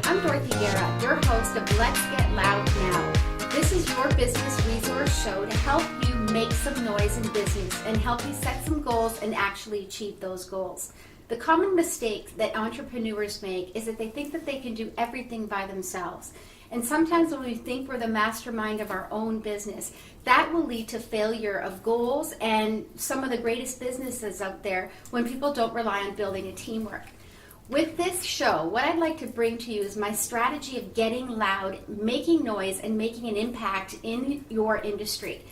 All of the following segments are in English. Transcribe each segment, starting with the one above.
I'm Dorothy Guerra, your host of Let's Get Loud Now. This is your business resource show to help you make some noise in business and help you set some goals and actually achieve those goals. The common mistake that entrepreneurs make is that they think that they can do everything by themselves. And sometimes when we think we're the mastermind of our own business, that will lead to failure of goals and some of the greatest businesses out there when people don't rely on building a teamwork. With this show, what I'd like to bring to you is my strategy of getting loud, making noise, and making an impact in your industry.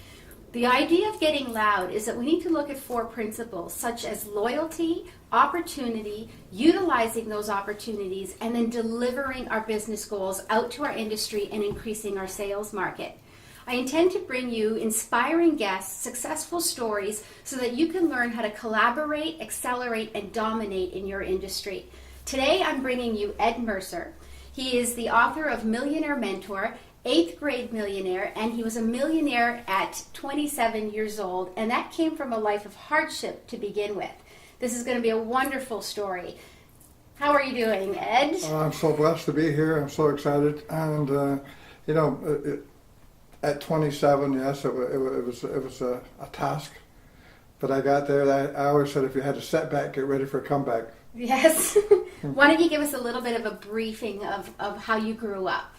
The idea of getting loud is that we need to look at 4 principles, such as loyalty, opportunity, utilizing those opportunities, and then delivering our business goals out to our industry and increasing our sales market. I intend to bring you inspiring guests, successful stories, so that you can learn how to collaborate, accelerate, and dominate in your industry. Today, I'm bringing you Ed Mercer. He is the author of Millionaire Mentor, 8th grade millionaire, and he was a millionaire at 27 years old, and that came from a life of hardship to begin with. This is going to be a wonderful story. How are you doing, Ed? I'm so blessed to be here. I'm so excited. And, at 27, yes, it was a task. But I got there. I always said if you had a setback, get ready for a comeback. Yes. Why don't you give us a little bit of a briefing of how you grew up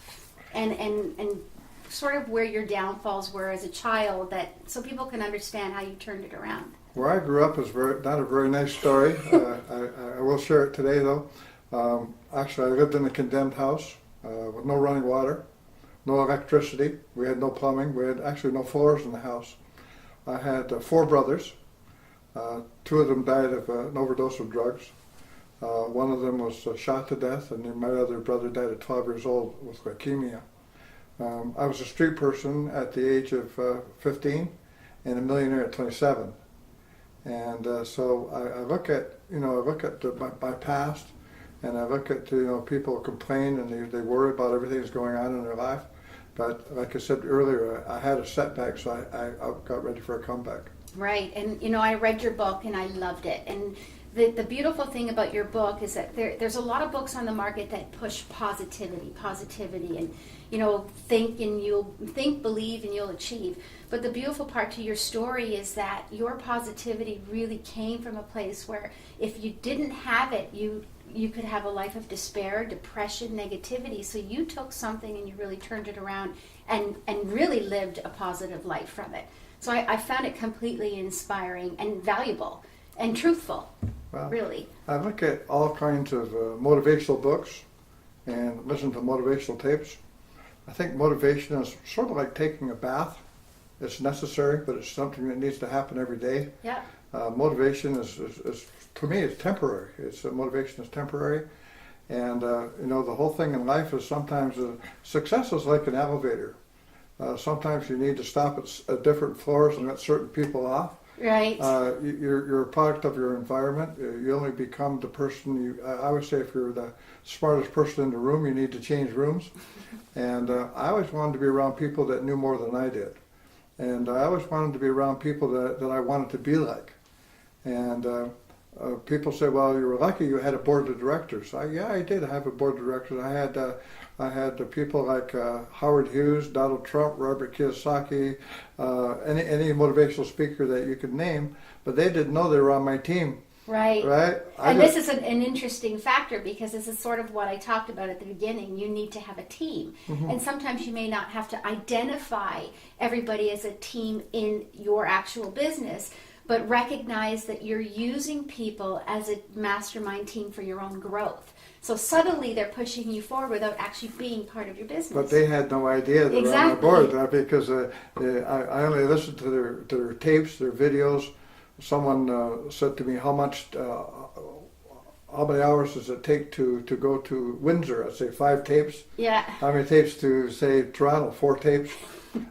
and sort of where your downfalls were as a child, so people can understand how you turned it around. Where I grew up is not a very nice story. I will share it today, though. Actually, I lived in a condemned house with no running water, no electricity. We had no plumbing. We had actually no floors in the house. I had 4 brothers. 2 of them died of an overdose of drugs. One of them was shot to death, and then my other brother died at 12 years old with leukemia. I was a street person at the age of 15 and a millionaire at 27. And so I look at my past, and I look at people complain and they worry about everything that's going on in their life. But like I said earlier, I had a setback, so I got ready for a comeback. Right, and I read your book and I loved it. And the beautiful thing about your book is that there's a lot of books on the market that push positivity, and think, believe, and you'll achieve. But the beautiful part to your story is that your positivity really came from a place where if you didn't have it, you could have a life of despair, depression, negativity. So you took something and you really turned it around and really lived a positive life from it. So I found it completely inspiring and valuable and truthful, really. I look at all kinds of motivational books and listen to motivational tapes. I think motivation is sort of like taking a bath. It's necessary, but it's something that needs to happen every day. Yeah. Motivation is to me, it's temporary. Motivation is temporary. And, the whole thing in life is sometimes success is like an elevator. Sometimes you need to stop at different floors and let certain people off. Right. You're a product of your environment. You only become the person I always say if you're the smartest person in the room, you need to change rooms. And I always wanted to be around people that knew more than I did. And I always wanted to be around people that I wanted to be like. And people say, well, you were lucky you had a board of directors. Yeah, I did have a board of directors. I had people like Howard Hughes, Donald Trump, Robert Kiyosaki, any motivational speaker that you could name, but they didn't know they were on my team. Right. Right. And this is an interesting factor because this is sort of what I talked about at the beginning. You need to have a team. Mm-hmm. And sometimes you may not have to identify everybody as a team in your actual business, but recognize that you're using people as a mastermind team for your own growth. So suddenly they're pushing you forward without actually being part of your business. But they had no idea they were on my board because I only listened to their tapes, their videos. Someone said to me, how many hours does it take to go to Windsor? I'd say 5 tapes. Yeah. How many tapes to, say, Toronto? 4 tapes.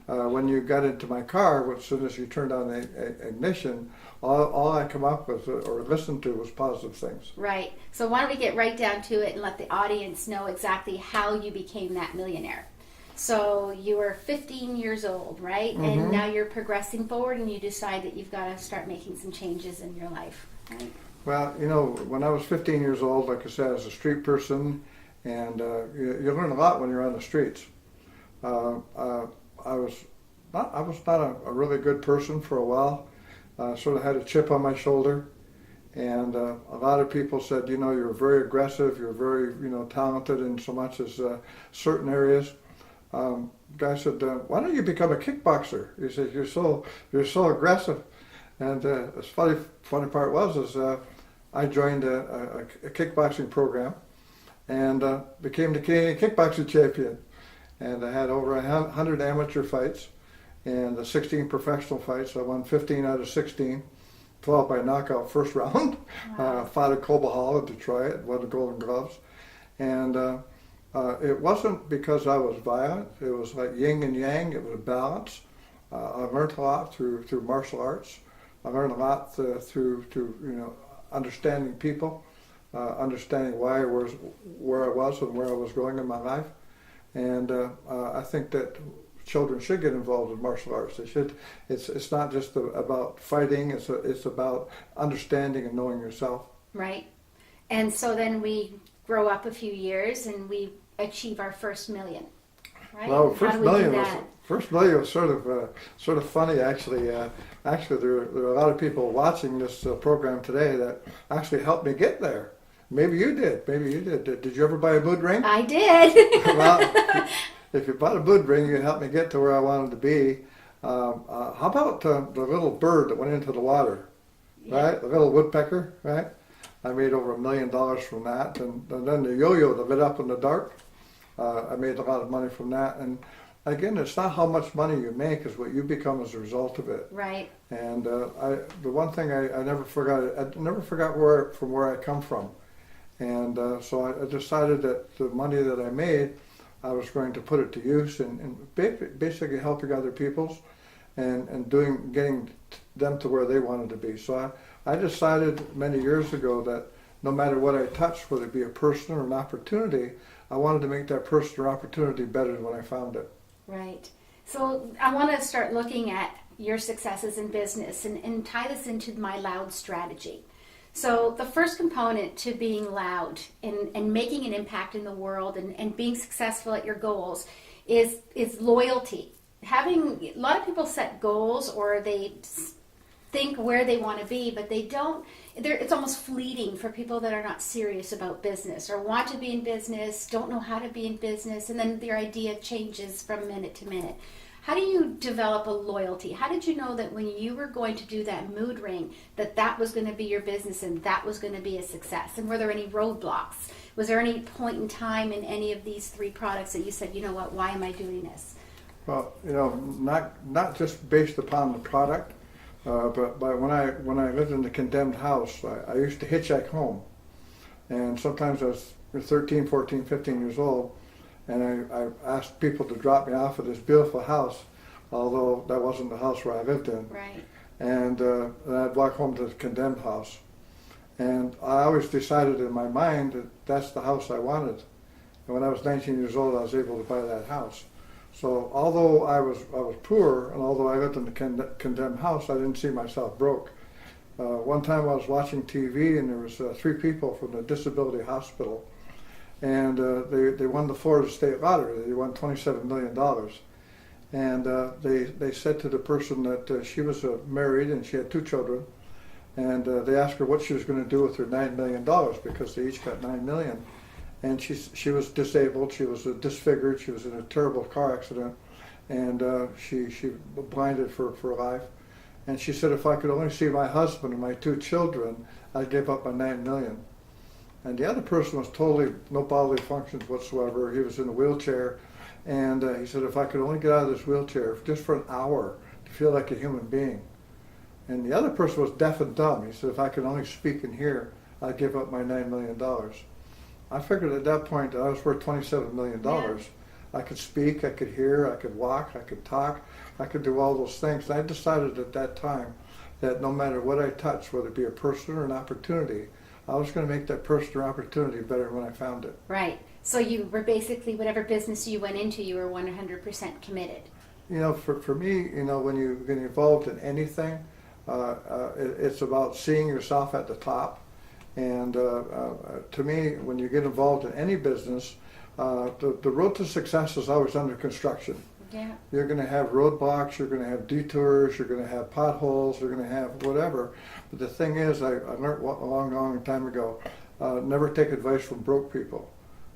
When you got into my car, as soon as you turned on the ignition, all I come up with or listened to was positive things. Right. So why don't we get right down to it and let the audience know exactly how you became that millionaire. So you were 15 years old, right? Mm-hmm. And now you're progressing forward and you decide that you've got to start making some changes in your life, right? Well, when I was 15 years old, like I said, I was a street person, and you learn a lot when you're on the streets. I was not a really good person for a while. Sort of had a chip on my shoulder, and a lot of people said, you're very aggressive, you're very, talented in so much as certain areas. Guy said, why don't you become a kickboxer? He said, you're so aggressive. And the funny part was I joined a kickboxing program and became the Canadian kickboxing champion. And I had over 100 amateur fights and 16 professional fights. I won 15 out of 16, 12 by knockout first round. Wow. Fought at Cobo Hall in Detroit, won the Golden Gloves. And it wasn't because I was violent. It was like yin and yang. It was a balance. I learned a lot through martial arts. I learned a lot through understanding people, understanding why I was where I was and where I was going in my life. And I think that children should get involved in martial arts. They should. It's not just about fighting. It's about understanding and knowing yourself. Right. And so then we grow up a few years and we achieve our first million. Right? Well, How do we do that? first million was sort of funny actually. Actually, there are a lot of people watching this program today that actually helped me get there. Maybe you did. Did you ever buy a mood ring? I did. Well, if you bought a mood ring, you can help me get to where I wanted to be. How about the little bird that went into the water, right? The little woodpecker, right? I made over $1 million from that. And then the yo-yo that lit up in the dark, I made a lot of money from that. And again, it's not how much money you make, it's what you become as a result of it. Right. And the one thing I never forgot, from where I come from. And so I decided that the money that I made, I was going to put it to use and basically helping other people and getting them to where they wanted to be. So I decided many years ago that no matter what I touched, whether it be a person or an opportunity, I wanted to make that person or opportunity better than when I found it. Right. So I want to start looking at your successes in business and tie this into my loud strategy. So the first component to being loud and making an impact in the world and being successful at your goals is loyalty. A lot of people set goals or they think where they want to be, but they don't. It's almost fleeting for people that are not serious about business or want to be in business, don't know how to be in business, and then their idea changes from minute to minute. How do you develop a loyalty? How did you know that when you were going to do that mood ring, that was going to be your business and that was going to be a success? And were there any roadblocks? Was there any point in time in any of these 3 products that you said, you know what, why am I doing this? Well, not just based upon the product, but when I lived in the condemned house, I used to hitchhike home. And sometimes I was 13, 14, 15 years old. And I asked people to drop me off at this beautiful house, although that wasn't the house where I lived in. Right. And I'd walk home to the condemned house. And I always decided in my mind that that's the house I wanted. And when I was 19 years old, I was able to buy that house. So although I was poor, and although I lived in the condemned house, I didn't see myself broke. One time I was watching TV, and there was 3 people from the disability hospital. And they won the Florida State Lottery. They won $27 million. And they said to the person that she was married and she had 2 children. And they asked her what she was going to do with her $9 million because they each got $9 million. And she was disabled. She was disfigured. She was in a terrible car accident. And she blinded for life. And she said, if I could only see my husband and my 2 children, I'd give up my $9 million. And the other person was totally no bodily functions whatsoever. He was in a wheelchair. And he said, if I could only get out of this wheelchair just for an hour to feel like a human being. And the other person was deaf and dumb. He said, if I could only speak and hear, I'd give up my $9 million. I figured at that point that I was worth $27 million. Yeah. I could speak, I could hear, I could walk, I could talk, I could do all those things. And I decided at that time that no matter what I touched, whether it be a person or an opportunity, I was going to make that person or opportunity better when I found it. Right. So you were basically, whatever business you went into, you were 100% committed. For me, when you get involved in anything, it's about seeing yourself at the top And to me, when you get involved in any business, the road to success is always under construction. Yeah. You're going to have roadblocks, you're going to have detours, you're going to have potholes, you're going to have whatever. But the thing is, I learned a long time ago, never take advice from broke people,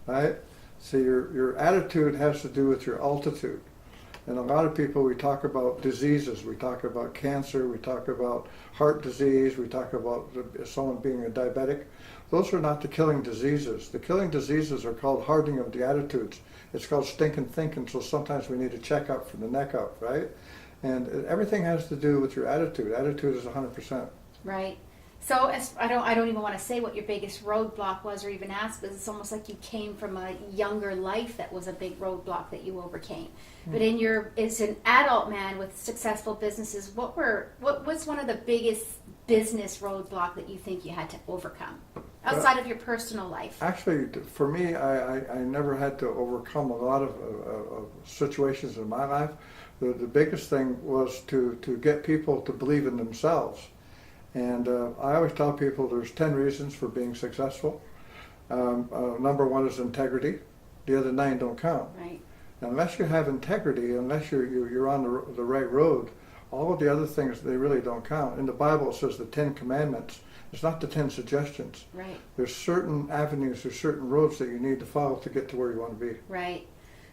right? So your attitude has to do with your altitude. And a lot of people, we talk about diseases, we talk about cancer, we talk about heart disease, we talk about someone being a diabetic. Those are not the killing diseases. The killing diseases are called hardening of the attitudes. It's called stinking thinking, so sometimes we need a checkup from the neck up, right? And everything has to do with your attitude. Attitude is 100%. Right. So I don't even want to say what your biggest roadblock was or even ask, because it's almost like you came from a younger life that was a big roadblock that you overcame. But as an adult man with successful businesses, what was one of the biggest business roadblock that you think you had to overcome outside of your personal life? Actually, for me, I never had to overcome a lot of situations in my life. The biggest thing was to get people to believe in themselves. And I always tell people there's 10 reasons for being successful. Number one is integrity. The other 9 don't count. Right. Now, unless you have integrity, unless you're on the right road, all of the other things, they really don't count. In the Bible, it says the 10 commandments. It's not the 10 suggestions. Right. There's certain avenues, there's certain roads that you need to follow to get to where you want to be. Right.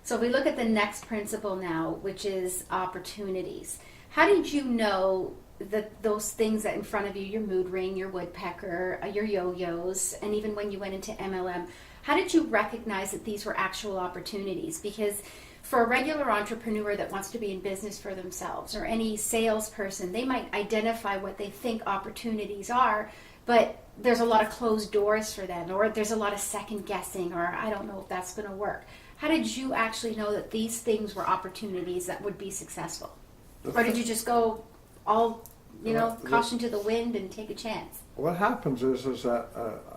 So if we look at the next principle now, which is opportunities. How did you know that those things that in front of you, your mood ring, your woodpecker, your yo-yos, and even when you went into MLM, how did you recognize that these were actual opportunities? Because for a regular entrepreneur that wants to be in business for themselves, or any salesperson, they might identify what they think opportunities are, but there's a lot of closed doors for them, or there's a lot of second guessing, or I don't know if that's going to work. How did you actually know that these things were opportunities that would be successful? Or did you just go all, caution to the wind and take a chance? What happens is that,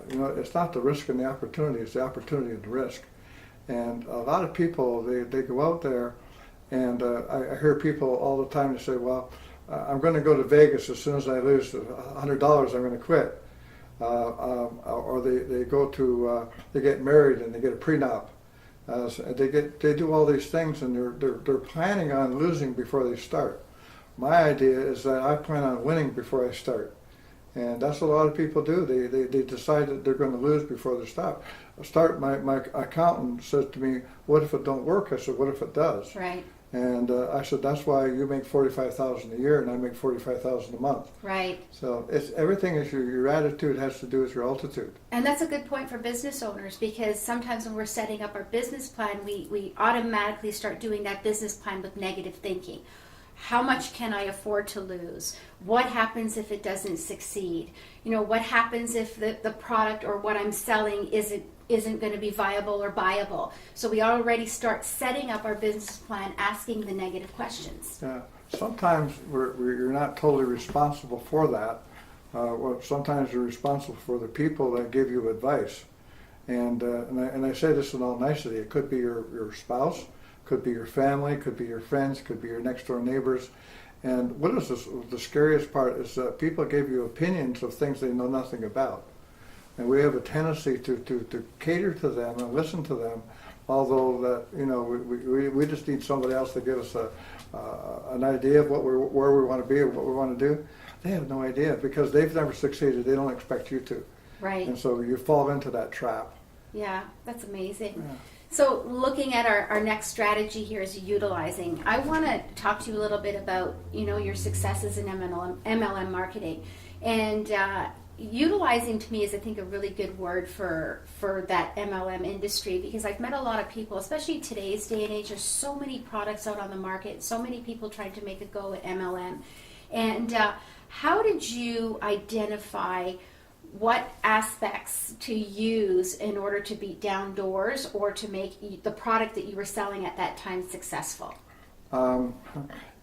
it's not the risk and the opportunity, it's the opportunity and the risk. And a lot of people, they go out there, and I hear people all the time, they say, well, I'm going to go to Vegas as soon as I lose $100, I'm going to quit. Or they go to, they get married and they get a prenup. They do all these things, and they're planning on losing before they start. My idea is that I plan on winning before I start. And that's what a lot of people do. They decide that they're going to lose before they start. My accountant said to me, what if it don't work? I said, what if it does? Right. And I said, that's why you make $45,000 a year and I make $45,000 a month. Right. So everything is your attitude has to do with your altitude. And that's a good point for business owners, because sometimes when we're setting up our business plan, we automatically start doing that business plan with negative thinking. How much can I afford to lose? What happens if it doesn't succeed? What happens if the product or what I'm selling isn't going to be viable or buyable? So we already start setting up our business plan, asking the negative questions. Yeah. Sometimes you're not totally responsible for that. Sometimes you're responsible for the people that give you advice. And I say this in all nicety. It could be your spouse, could be your family, could be your friends, could be your next door neighbors. And what is the scariest part is that people give you opinions of things they know nothing about. And we have a tendency to cater to them and listen to them, although that we just need somebody else to give us an idea of where we want to be or what we want to do. They have no idea because they've never succeeded. They don't expect you to. Right. And so you fall into that trap. Yeah, that's amazing. Yeah. So looking at our next strategy here is utilizing. I want to talk to you a little bit about, your successes in MLM marketing. And utilizing to me is, I think, a really good word for that MLM industry, because I've met a lot of people, especially today's day and age. There's so many products out on the market, so many people trying to make a go at MLM. And how did you identify what aspects to use in order to beat down doors or to make the product that you were selling at that time successful? Um,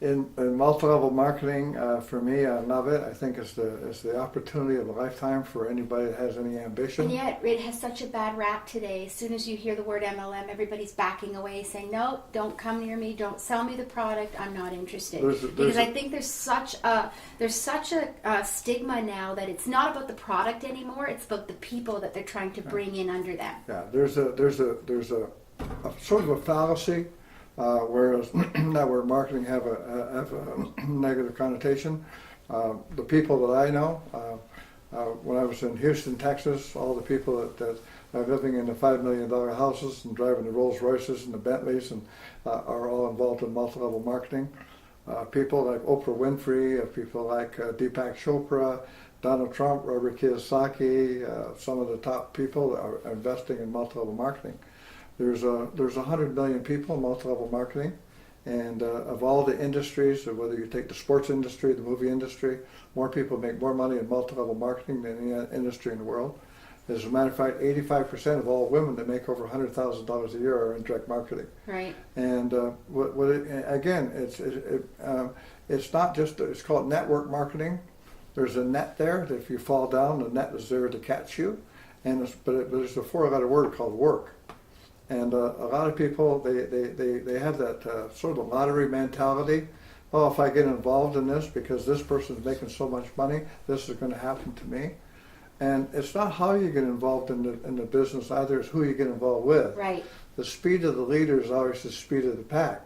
in multi-level marketing, for me, I love it. I think it's the opportunity of a lifetime for anybody that has any ambition. And yet, it has such a bad rap today. As soon as you hear the word MLM, everybody's backing away, saying, "No, don't come near me. Don't sell me the product. I'm not interested." Because I think there's such a stigma now that it's not about the product anymore. It's about the people that they're trying to bring in under them. Yeah, there's a sort of a fallacy. Whereas that word marketing have a negative connotation. The people that I know, when I was in Houston, Texas, all the people that are living in the $5 million houses and driving the Rolls Royces and the Bentleys and are all involved in multi-level marketing. People like Oprah Winfrey, people like Deepak Chopra, Donald Trump, Robert Kiyosaki, some of the top people are investing in multi-level marketing. There's 100 million people in multi-level marketing, and of all the industries, whether you take the sports industry, the movie industry, more people make more money in multi-level marketing than any industry in the world. As a matter of fact, 85% of all women that make over $100,000 a year are in direct marketing. Right. And it's not just, it's called network marketing. There's a net there that if you fall down, the net is there to catch you. But there's a four-letter word called work. And a lot of people, they have that sort of lottery mentality. Oh, if I get involved in this because this person's making so much money, this is going to happen to me. And it's not how you get involved in the business either, it's who you get involved with. Right. The speed of the leader is always the speed of the pack.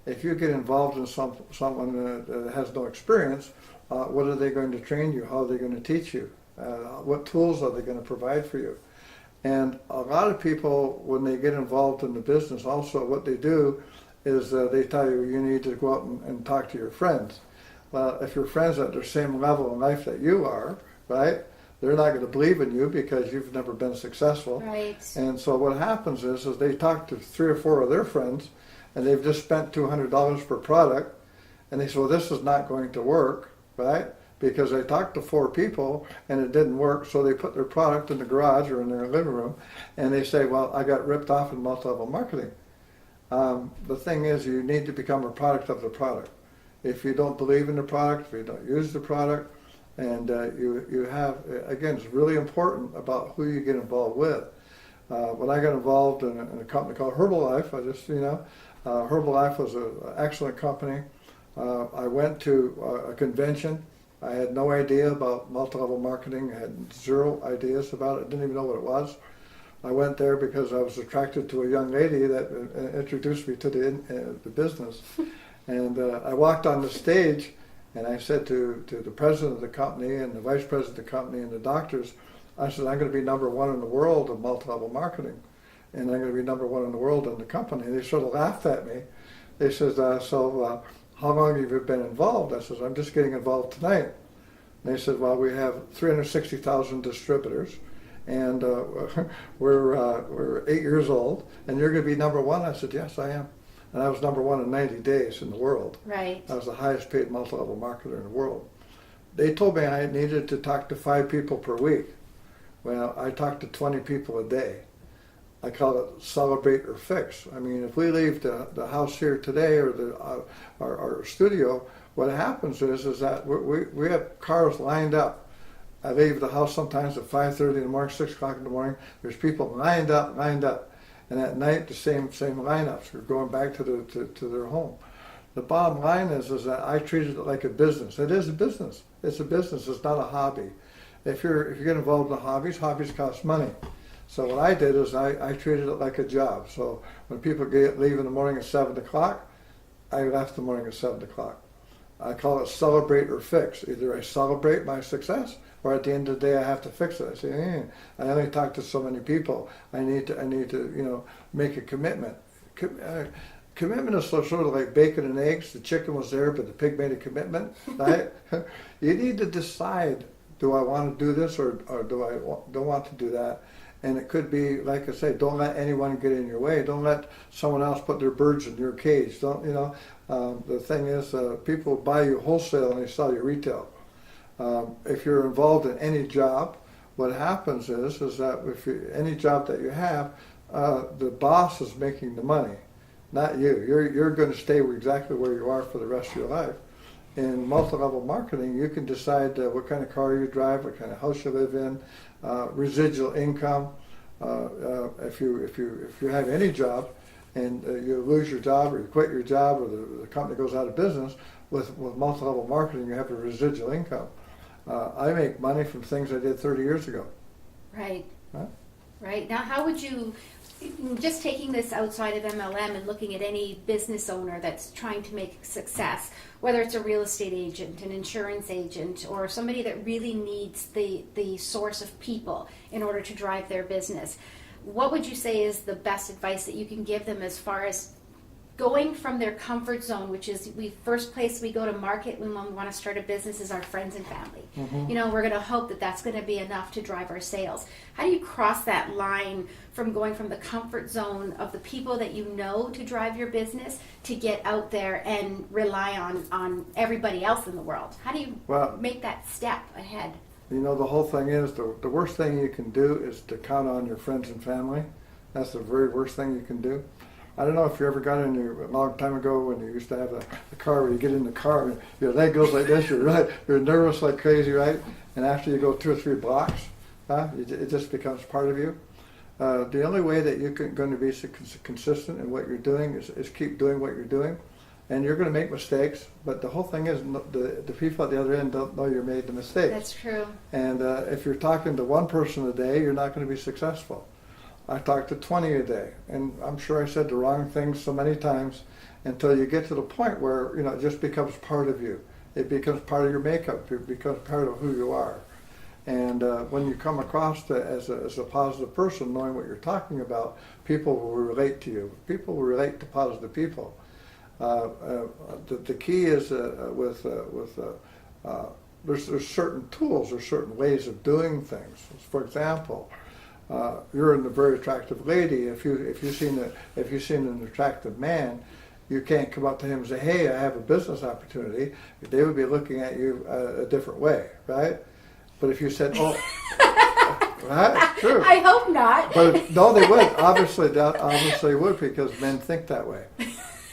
If you get involved in someone that has no experience, what are they going to train you? How are they going to teach you? What tools are they going to provide for you? And a lot of people, when they get involved in the business, also what they do is they tell you need to go out and talk to your friends. Well, if your friends are at the same level in life that you are, right, they're not going to believe in you because you've never been successful. Right. And so what happens is they talk to 3 or 4 of their friends, and they've just spent $200 per product, and they say, well, this is not going to work, right? Because they talked to 4 people and it didn't work, so they put their product in the garage or in their living room, and they say, well, I got ripped off in multi-level marketing. The thing is, you need to become a product of the product. If you don't believe in the product, if you don't use the product, and you have, again, it's really important about who you get involved with. When I got involved in a company called Herbalife, Herbalife was an excellent company. I went to a convention. I had no idea about multi-level marketing. I had 0 ideas about it. I didn't even know what it was. I went there because I was attracted to a young lady that introduced me to the business. And I walked on the stage, and I said to the president of the company and the vice president of the company and the doctors, I said, I'm going to be #1 in the world of multi-level marketing, and I'm going to be #1 in the world in the company. And they sort of laughed at me. They said, how long have you been involved? I said, I'm just getting involved tonight. And they said, well, we have 360,000 distributors, and we're 8 years old, and you're going to be #1? I said, yes, I am. And I was #1 in 90 days in the world. Right. I was the highest paid multi-level marketer in the world. They told me I needed to talk to 5 people per week. Well, I talked to 20 people a day. I call it celebrate or fix. I mean, if we leave the house here today or our studio, what happens is that we have cars lined up. I leave the house sometimes at 5:30 in the morning, 6 o'clock in the morning. There's people lined up. And at night, the same lineups. We're going back to their home. The bottom line is that I treated it like a business. It is a business. It's a business. It's not a hobby. If you get involved in hobbies cost money. So what I did is I treated it like a job. So when people leave in the morning at 7 o'clock, I left in the morning at 7 o'clock. I call it celebrate or fix. Either I celebrate my success, or at the end of the day I have to fix it. I say, I only talked to so many people. I need to make a commitment. Commitment is sort of like bacon and eggs. The chicken was there, but the pig made a commitment. Right? You need to decide: do I want to do this, or do I don't want to do that? And it could be, like I say, don't let anyone get in your way. Don't let someone else put their birds in your cage. The thing is, people buy you wholesale and they sell you retail. If you're involved in any job, what happens is that any job that you have, the boss is making the money. not you. You're going to stay exactly where you are for the rest of your life. In multi-level marketing, you can decide what kind of car you drive, what kind of house you live in, residual income. If you have any job and you lose your job or you quit your job or the company goes out of business, with multi-level marketing, you have a residual income. I make money from things I did 30 years ago. Right. Huh? Right. Now, how would you, just taking this outside of MLM and looking at any business owner that's trying to make success, whether it's a real estate agent, an insurance agent, or somebody that really needs the source of people in order to drive their business, what would you say is the best advice that you can give them as far as going from their comfort zone, which is first place we go to market when we want to start a business is our friends and family. Mm-hmm. You know, we're going to hope that that's going to be enough to drive our sales. How do you cross that line from going from the comfort zone of the people that you know to drive your business to get out there and rely on everybody else in the world? How do you make that step ahead? You know, the whole thing is the worst thing you can do is to count on your friends and family. That's the very worst thing you can do. I don't know if you ever got in a long time ago when you used to have a car where you get in the car and your leg goes like this, you're nervous like crazy, right? And after you go 2 or 3 blocks, it just becomes part of you. The only way that you're going to be consistent in what you're doing is keep doing what you're doing. And you're going to make mistakes, but the whole thing is the people at the other end don't know you made the mistake. That's true. And if you're talking to one person a day, you're not going to be successful. I talk to 20 a day, and I'm sure I said the wrong things so many times until you get to the point where it just becomes part of you. It becomes part of your makeup. It becomes part of who you are. And when you come across as a positive person, knowing what you're talking about, people will relate to you. People will relate to positive people. The key is there's certain tools or certain ways of doing things. For example, you're a very attractive lady. If you've seen an attractive man, you can't come up to him and say, "Hey, I have a business opportunity." They would be looking at you a different way, right? But if you said, "Oh," that's true. I hope not. But no, they would. Obviously would, because men think that way.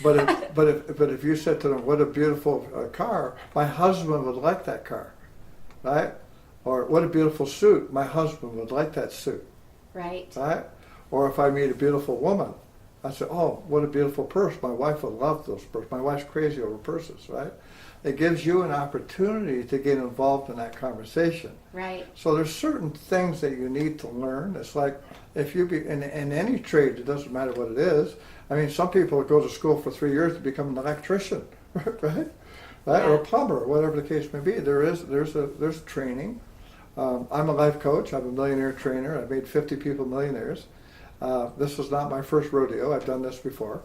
But if you said to them, "What a beautiful car! My husband would like that car," right? Or "What a beautiful suit! My husband would like that suit." Right. Right? Or if I meet a beautiful woman, I say, "Oh, what a beautiful purse! My wife would love those purses. My wife's crazy over purses." Right? It gives you an opportunity to get involved in that conversation. Right. So there's certain things that you need to learn. It's like if you be in any trade, it doesn't matter what it is. I mean, some people go to school for 3 years to become an electrician, right? Yeah. Or a plumber, or whatever the case may be. There's training. I'm a life coach. I'm a millionaire trainer. I've made 50 people millionaires. This is not my first rodeo. I've done this before.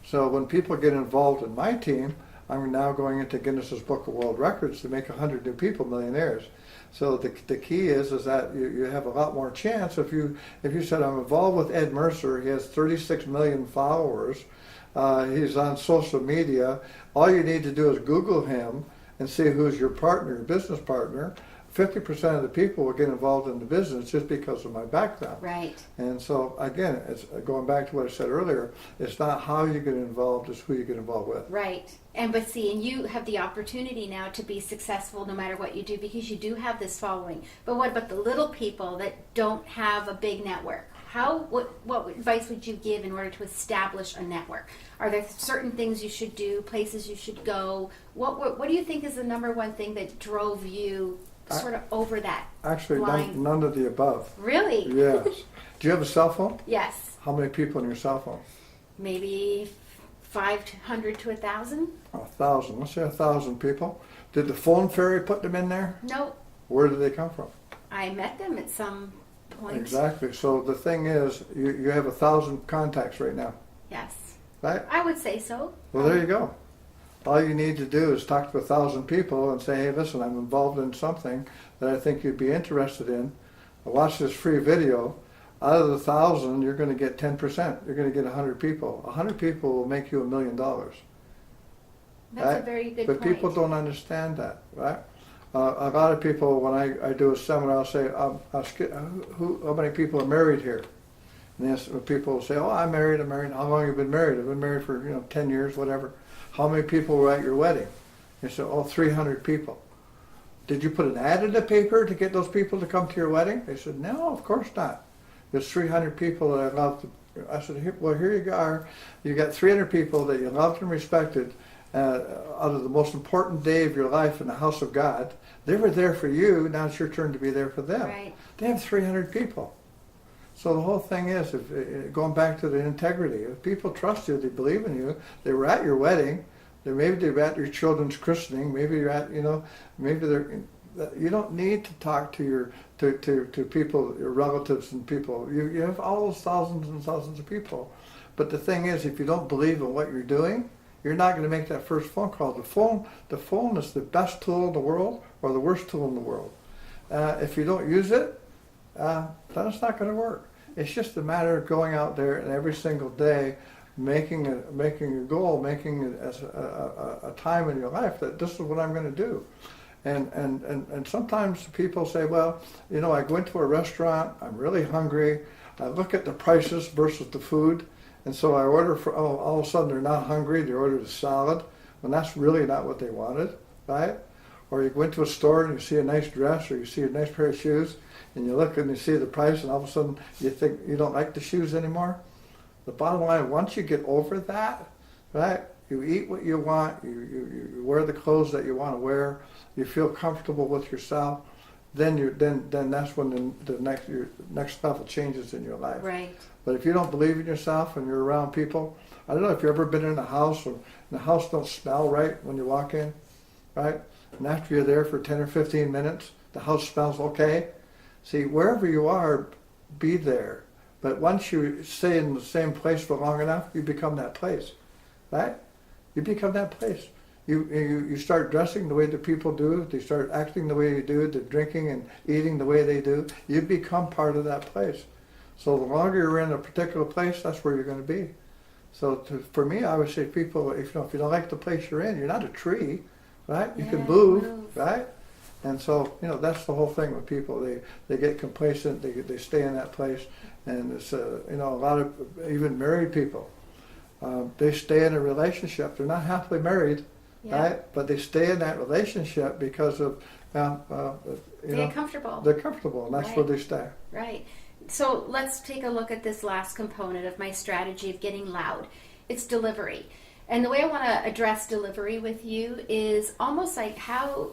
So when people get involved in my team, I'm now going into Guinness's Book of World Records to make 100 new people millionaires. So the key is that you have a lot more chance if you said, "I'm involved with Ed Mercer. He has 36 million followers. He's on social media. All you need to do is Google him and see who's your partner, your business partner." 50% of the people will get involved in the business just because of my background. Right. And so, again, it's going back to what I said earlier, it's not how you get involved, it's who you get involved with. Right. And you have the opportunity now to be successful no matter what you do because you do have this following. But what about the little people that don't have a big network? What advice would you give in order to establish a network? Are there certain things you should do, places you should go? What do you think is the number one thing that drove you sort of over that Actually, line? none of the above. Really? Yes. Do you have a cell phone? Yes. How many people in your cell phone? Maybe 500 to 1,000? 1,000. Let's say 1,000 people. Did the phone fairy put them in there? No. Where did they come from? I met them at some point. Exactly. So the thing is, you have 1,000 contacts right now, Yes. right? I would say so. Well, there you go. All you need to do is talk to 1,000 people and say, "Hey, listen, I'm involved in something that I think you'd be interested in. Watch this free video. Out of the 1,000, you're going to get 10%. You're going to get 100 people. 100 people will make you $1 million." That's right? a very good But point. people don't understand that, right? A lot of people, when I do a seminar, I'll say, how many people are married here? And then when people say, oh, I'm married. How long have you been married? I've been married for 10 years, whatever. How many people were at your wedding? They said, oh, 300 people. Did you put an ad in the paper to get those people to come to your wedding? They said, no, of course not. There's 300 people that I love. I said, here you are. You got 300 people that you loved and respected out of the most important day of your life in the house of God. They were there for you. Now it's your turn to be there for them. Right. They have 300 people. So the whole thing is, going back to the integrity, if people trust you, they believe in you, they were at your wedding, maybe they're at your children's christening, maybe you're at, maybe they're, you don't need to talk to your, to people, your relatives and people. You have all those thousands and thousands of people. But the thing is, if you don't believe in what you're doing, you're not going to make that first phone call. The phone is the best tool in the world or the worst tool in the world. If you don't use it, then it's not going to work. It's just a matter of going out there and every single day making a goal, making it as a time in your life that this is what I'm going to do. And sometimes people say, well, I go into a restaurant, I'm really hungry, I look at the prices versus the food, and so I order for, all of a sudden they're not hungry, they ordered a salad, when that's really not what they wanted, right? Or you go into a store and you see a nice dress or you see a nice pair of shoes, and you look and you see the price, and all of a sudden you think you don't like the shoes anymore. The bottom line, once you get over that, right, you eat what you want, you wear the clothes that you want to wear, you feel comfortable with yourself, then that's when your next level changes in your life. Right. But if you don't believe in yourself and you're around people, I don't know if you've ever been in a house and the house don't smell right when you walk in, right? And after you're there for 10 or 15 minutes, the house smells okay. See, wherever you are, be there. But once you stay in the same place for long enough, you become that place, right? You become that place. You start dressing the way the people do. They start acting the way you do. They're drinking and eating the way they do. You become part of that place. So the longer you're in a particular place, that's where you're going to be. So for me, I would say people, if you don't like the place you're in, you're not a tree, right? You can move, right? And so, that's the whole thing with people. They get complacent. They stay in that place. And it's, a lot of even married people, they stay in a relationship. They're not happily married, right? But they stay in that relationship because of, they're comfortable. They're comfortable, and that's where they stay. Right. So let's take a look at this last component of my strategy of getting loud. It's delivery. And the way I want to address delivery with you is almost like how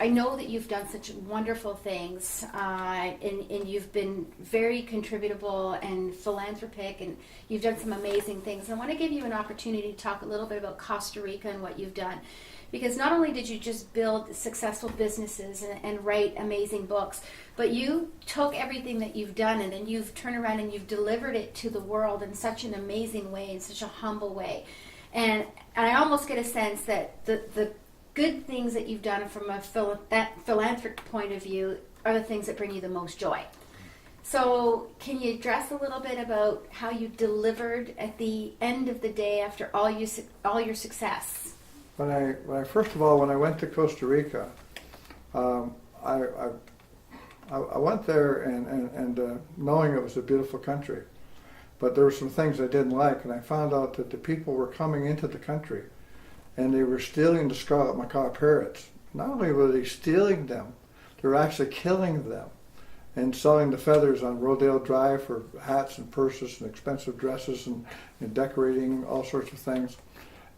I know that you've done such wonderful things, and you've been very contributable and philanthropic, and you've done some amazing things. I want to give you an opportunity to talk a little bit about Costa Rica and what you've done. Because not only did you just build successful businesses and write amazing books, but you took everything that you've done and then you've turned around and you've delivered it to the world in such an amazing way, in such a humble way. And I almost get a sense that the good things that you've done from that philanthropic point of view are the things that bring you the most joy. So can you address a little bit about how you delivered at the end of the day after all your success? When I first of all, when I went to Costa Rica, I went there and knowing it was a beautiful country, but there were some things I didn't like, and I found out that the people were coming into the country and they were stealing the scarlet macaw parrots. Not only were they stealing them, they were actually killing them and selling the feathers on Rodale Drive for hats and purses and expensive dresses and decorating all sorts of things.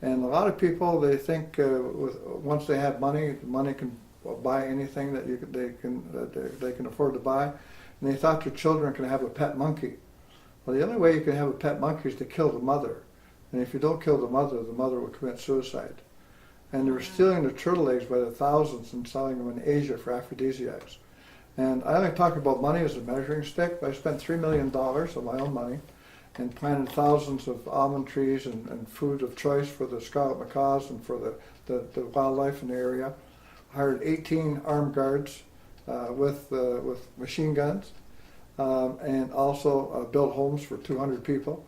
And a lot of people, they think once they have money, money can buy anything that they can afford to buy. And they thought their children can have a pet monkey. Well, the only way you can have a pet monkey is to kill the mother. And if you don't kill the mother will commit suicide. And they were stealing the turtle eggs by the thousands and selling them in Asia for aphrodisiacs. And I only talk about money as a measuring stick, but I spent $3 million of my own money and planted thousands of almond trees and food of choice for the scarlet macaws and for the wildlife in the area. Hired 18 armed guards with machine guns, and also built homes for 200 people,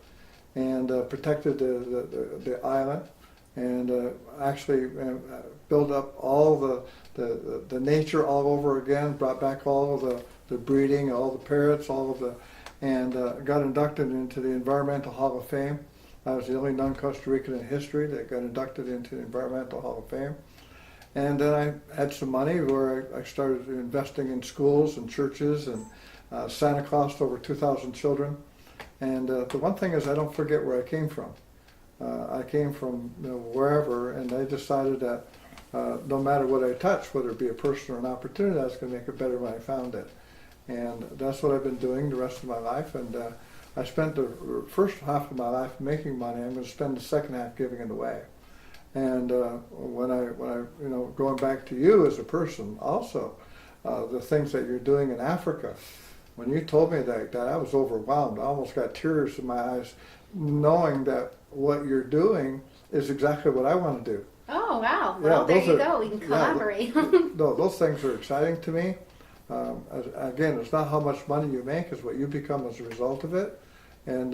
and protected the island, and actually built up all the nature all over again, brought back all of the breeding, all the parrots, all of the and got inducted into the Environmental Hall of Fame. I was the only non-Costa Rican in history that got inducted into the Environmental Hall of Fame. And then I had some money where I started investing in schools and churches and Santa Claus to over 2,000 children. And the one thing is I don't forget where I came from. I came from wherever, and I decided that no matter what I touch, whether it be a person or an opportunity, I was going to make it better when I found it. And that's what I've been doing the rest of my life. And I spent the first half of my life making money. I'm going to spend the second half giving it away. And when I going back to you as a person, also the things that you're doing in Africa. When you told me that I was overwhelmed. I almost got tears in my eyes, knowing that what you're doing is exactly what I want to do. Oh, wow. Well, there you go. We can collaborate. No, those things are exciting to me. Again, it's not how much money you make, it's what you become as a result of it. And,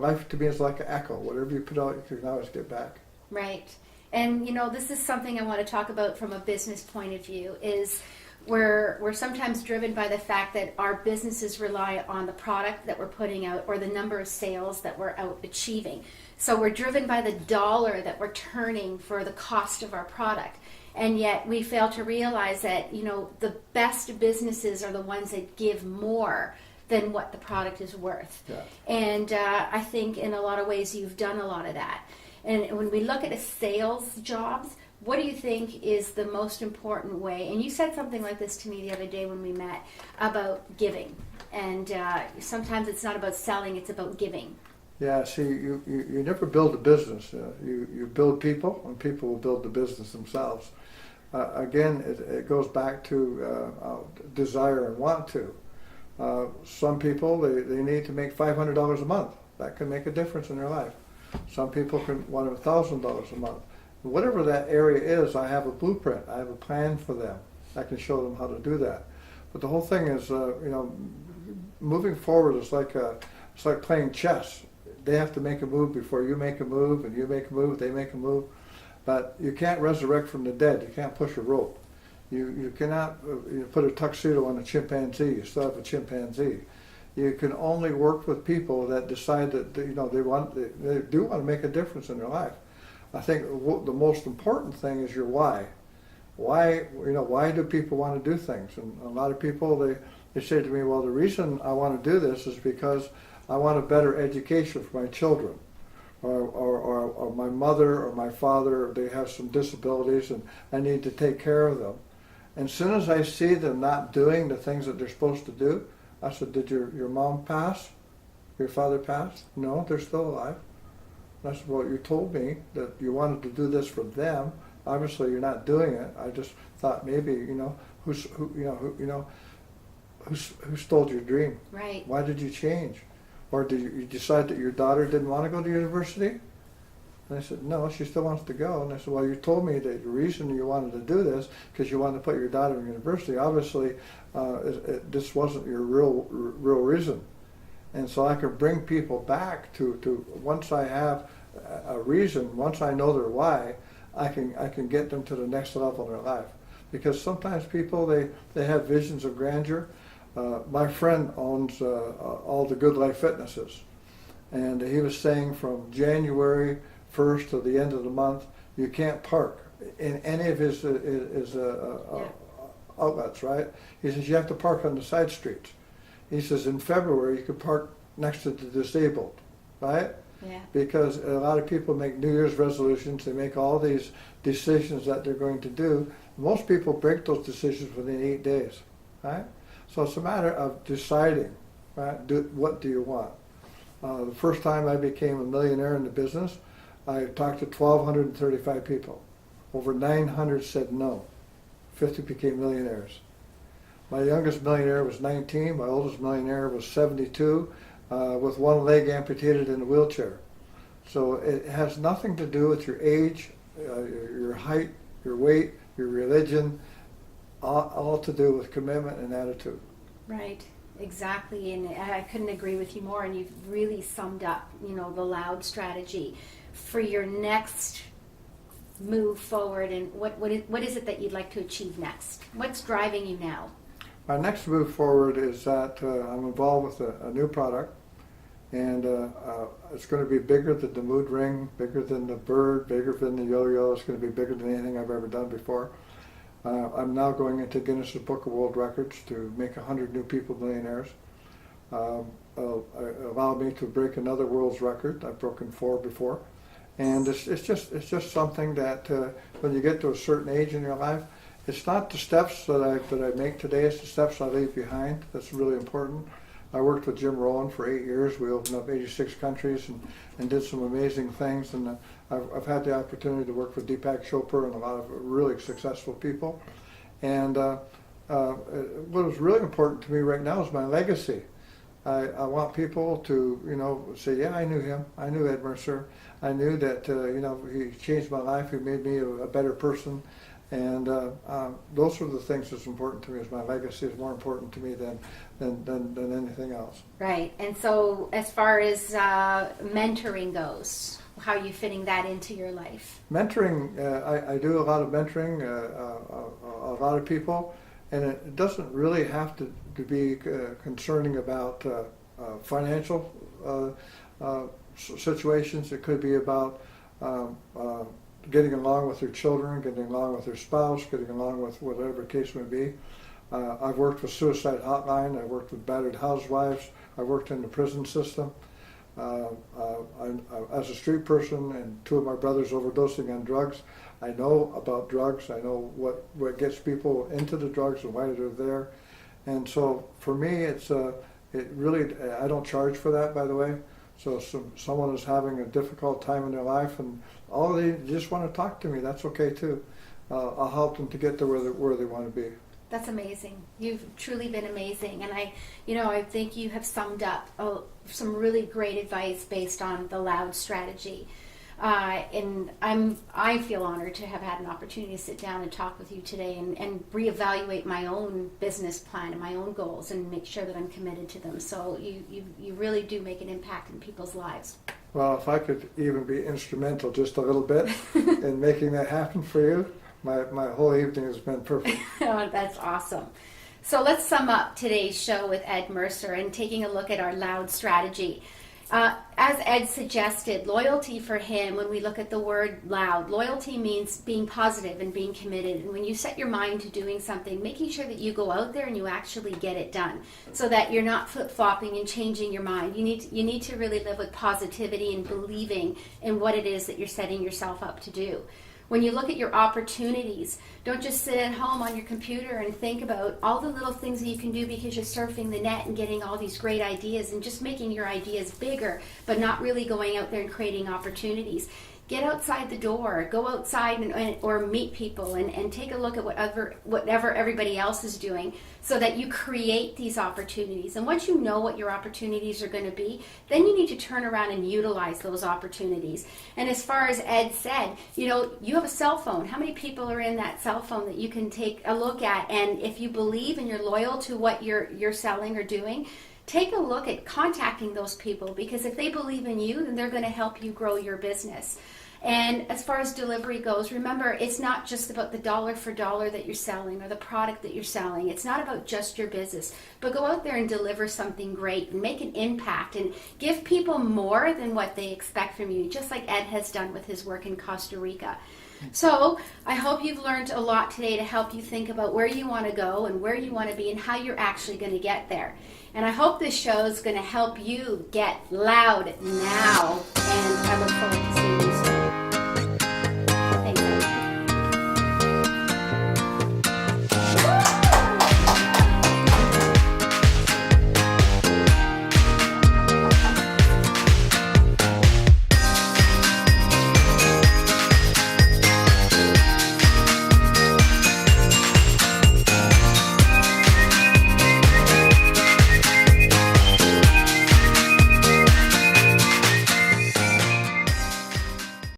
life to me is like an echo. Whatever you put out, you can always get back. Right. And, this is something I want to talk about from a business point of view, is we're sometimes driven by the fact that our businesses rely on the product that we're putting out or the number of sales that we're out achieving. So we're driven by the dollar that we're turning for the cost of our product. And yet we fail to realize that, the best businesses are the ones that give more than what the product is worth. Yeah. And I think in a lot of ways you've done a lot of that. And when we look at a sales jobs, what do you think is the most important way? And you said something like this to me the other day when we met about giving. And sometimes it's not about selling, it's about giving. Yeah, see, you never build a business. You build people, and people will build the business themselves. Again, it goes back to desire and want to. Some people, they need to make $500 a month. That can make a difference in their life. Some people can want $1,000 a month. Whatever that area is, I have a blueprint. I have a plan for them. I can show them how to do that. But the whole thing is, moving forward is like playing chess. They have to make a move before you make a move, and you make a move, they make a move. But you can't resurrect from the dead. You can't push a rope. You cannot put a tuxedo on a chimpanzee. You still have a chimpanzee. You can only work with people that decide that they do want to make a difference in their life. I think the most important thing is your why. Why do people want to do things? And a lot of people they say to me, well, the reason I want to do this is because I want a better education for my children, or my mother or my father, they have some disabilities and I need to take care of them. And as soon as I see them not doing the things that they're supposed to do, I said, did your mom pass? Your father pass? No, they're still alive. And I said, well, you told me that you wanted to do this for them. Obviously, you're not doing it. I just thought maybe, who stole your dream? Right. Why did you change? Or did you decide that your daughter didn't want to go to university? And I said, no, she still wants to go. And I said, well, you told me that the reason you wanted to do this because you wanted to put your daughter in university. Obviously, this wasn't your real reason. And so I could bring people back to once I have a reason, once I know their why, I can get them to the next level in their life. Because sometimes people, they have visions of grandeur. My friend owns all the Good Life Fitnesses. And he was saying from January 1st to the end of the month, you can't park in any of his outlets, right? He says you have to park on the side streets. He says in February you could park next to the disabled, right? Yeah. Because a lot of people make New Year's resolutions, they make all these decisions that they're going to do. Most people break those decisions within 8 days, right? So it's a matter of deciding, right? What do you want? The first time I became a millionaire in the business, I talked to 1,235 people. Over 900 said no. 50 became millionaires. My youngest millionaire was 19. My oldest millionaire was 72, with one leg amputated in a wheelchair. So it has nothing to do with your age, your height, your weight, your religion, all to do with commitment and attitude. Right, exactly, and I couldn't agree with you more, and you've really summed up, the Loud strategy for your next move forward, and what is it that you'd like to achieve next? What's driving you now? Our next move forward is that I'm involved with a new product, and it's going to be bigger than the mood ring, bigger than the bird, bigger than the yo-yo. It's going to be bigger than anything I've ever done before. I'm now going into Guinness Book of World Records to make 100 new people millionaires. Allow me to break another world's record. I've broken 4 before, and it's just something that when you get to a certain age in your life, it's not the steps that I make today. It's the steps I leave behind. That's really important. I worked with Jim Rohn for 8 years. We opened up 86 countries and did some amazing things. And I've had the opportunity to work with Deepak Chopra and a lot of really successful people. And what is really important to me right now is my legacy. I want people to, say, yeah, I knew him. I knew Ed Mercer. I knew that, he changed my life. He made me a better person. And those are the things that's important to me. Is my legacy is more important to me than anything else. Right. And so as far as mentoring goes, how are you fitting that into your life? Mentoring, I do a lot of mentoring, a lot of people, and it doesn't really have to be concerning about financial situations. It could be about getting along with their children, getting along with their spouse, getting along with whatever the case may be. I've worked with Suicide Hotline. I've worked with battered housewives. I've worked in the prison system. As a street person and 2 of my brothers overdosing on drugs, I know about drugs. I know what gets people into the drugs and why they're there. And so for me, I don't charge for that, by the way. So if someone is having a difficult time in their life and they just want to talk to me, that's okay too. I'll help them to get to where they want to be. That's amazing. You've truly been amazing, and I think you have summed up some really great advice based on the Loud strategy. And I feel honored to have had an opportunity to sit down and talk with you today and reevaluate my own business plan and my own goals and make sure that I'm committed to them. So you really do make an impact in people's lives. Well, if I could even be instrumental just a little bit in making that happen for you, my whole evening has been perfect. Oh, that's awesome. So let's sum up today's show with Ed Mercer and taking a look at our Loud strategy. As Ed suggested, loyalty for him, when we look at the word loud, loyalty means being positive and being committed. And when you set your mind to doing something, making sure that you go out there and you actually get it done so that you're not flip-flopping and changing your mind. You need to really live with positivity and believing in what it is that you're setting yourself up to do. When you look at your opportunities, don't just sit at home on your computer and think about all the little things that you can do because you're surfing the net and getting all these great ideas and just making your ideas bigger, but not really going out there and creating opportunities. Get outside the door, go outside or meet people and take a look at whatever everybody else is doing so that you create these opportunities. And once you know what your opportunities are going to be, then you need to turn around and utilize those opportunities. And as far as Ed said, you have a cell phone. How many people are in that cell phone that you can take a look at? And if you believe and you're loyal to what you're selling or doing, take a look at contacting those people, because if they believe in you, then they're going to help you grow your business. And as far as delivery goes, remember, it's not just about the dollar for dollar that you're selling or the product that you're selling. It's not about just your business, but go out there and deliver something great and make an impact and give people more than what they expect from you, just like Ed has done with his work in Costa Rica. So I hope you've learned a lot today to help you think about where you want to go and where you want to be and how you're actually going to get there. And I hope this show is going to help you get loud now. And I look forward to seeing you.